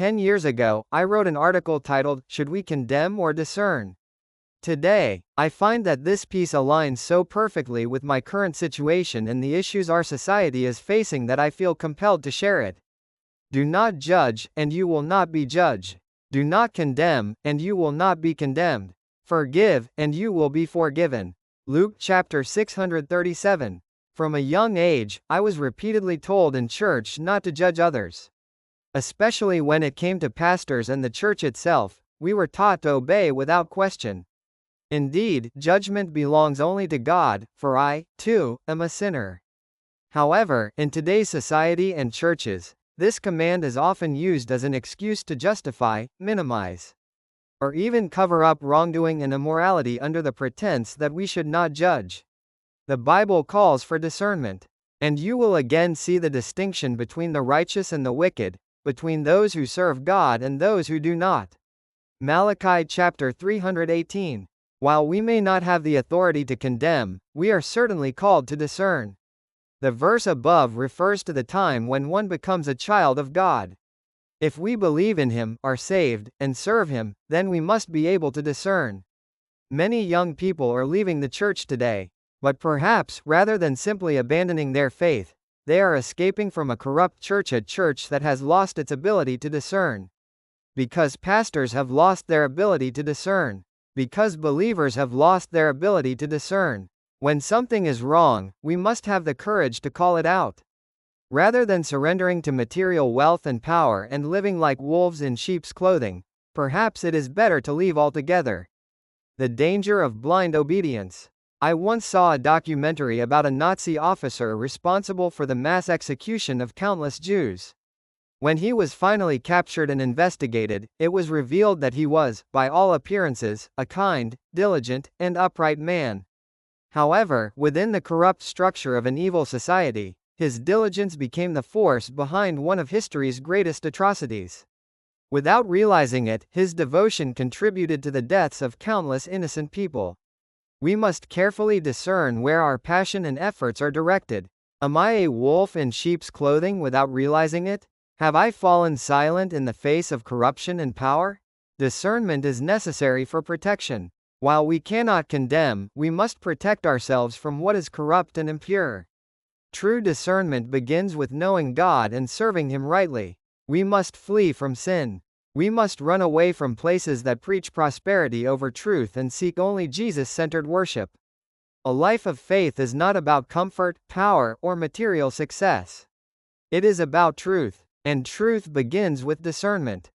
10 years ago, I wrote an article titled, "Should We Condemn or Discern?" Today, I find that this piece aligns so perfectly with my current situation and the issues our society is facing that I feel compelled to share it. Do not judge, and you will not be judged. Do not condemn, and you will not be condemned. Forgive, and you will be forgiven. Luke chapter 637. From a young age, I was repeatedly told in church not to judge others. Especially when it came to pastors and the church itself, we were taught to obey without question. Indeed, judgment belongs only to God, for I, too, am a sinner. However, in today's society and churches, this command is often used as an excuse to justify, minimize, or even cover up wrongdoing and immorality under the pretense that we should not judge. The Bible calls for discernment. And you will again see the distinction between the righteous and the wicked, between those who serve God and those who do not. Malachi chapter 318. While we may not have the authority to condemn, we are certainly called to discern. The verse above refers to the time when one becomes a child of God. If we believe in Him, are saved, and serve Him, then we must be able to discern. Many young people are leaving the church today, but perhaps, rather than simply abandoning their faith, they are escaping from a corrupt church, a church that has lost its ability to discern. Because pastors have lost their ability to discern. Because believers have lost their ability to discern. When something is wrong, we must have the courage to call it out. Rather than surrendering to material wealth and power and living like wolves in sheep's clothing, perhaps it is better to leave altogether. The danger of blind obedience. I once saw a documentary about a Nazi officer responsible for the mass execution of countless Jews. When he was finally captured and investigated, it was revealed that he was, by all appearances, a kind, diligent, and upright man. However, within the corrupt structure of an evil society, his diligence became the force behind one of history's greatest atrocities. Without realizing it, his devotion contributed to the deaths of countless innocent people. We must carefully discern where our passion and efforts are directed. Am I a wolf in sheep's clothing without realizing it? Have I fallen silent in the face of corruption and power? Discernment is necessary for protection. While we cannot condemn, we must protect ourselves from what is corrupt and impure. True discernment begins with knowing God and serving Him rightly. We must flee from sin. We must run away from places that preach prosperity over truth and seek only Jesus-centered worship. A life of faith is not about comfort, power, or material success. It is about truth. And truth begins with discernment.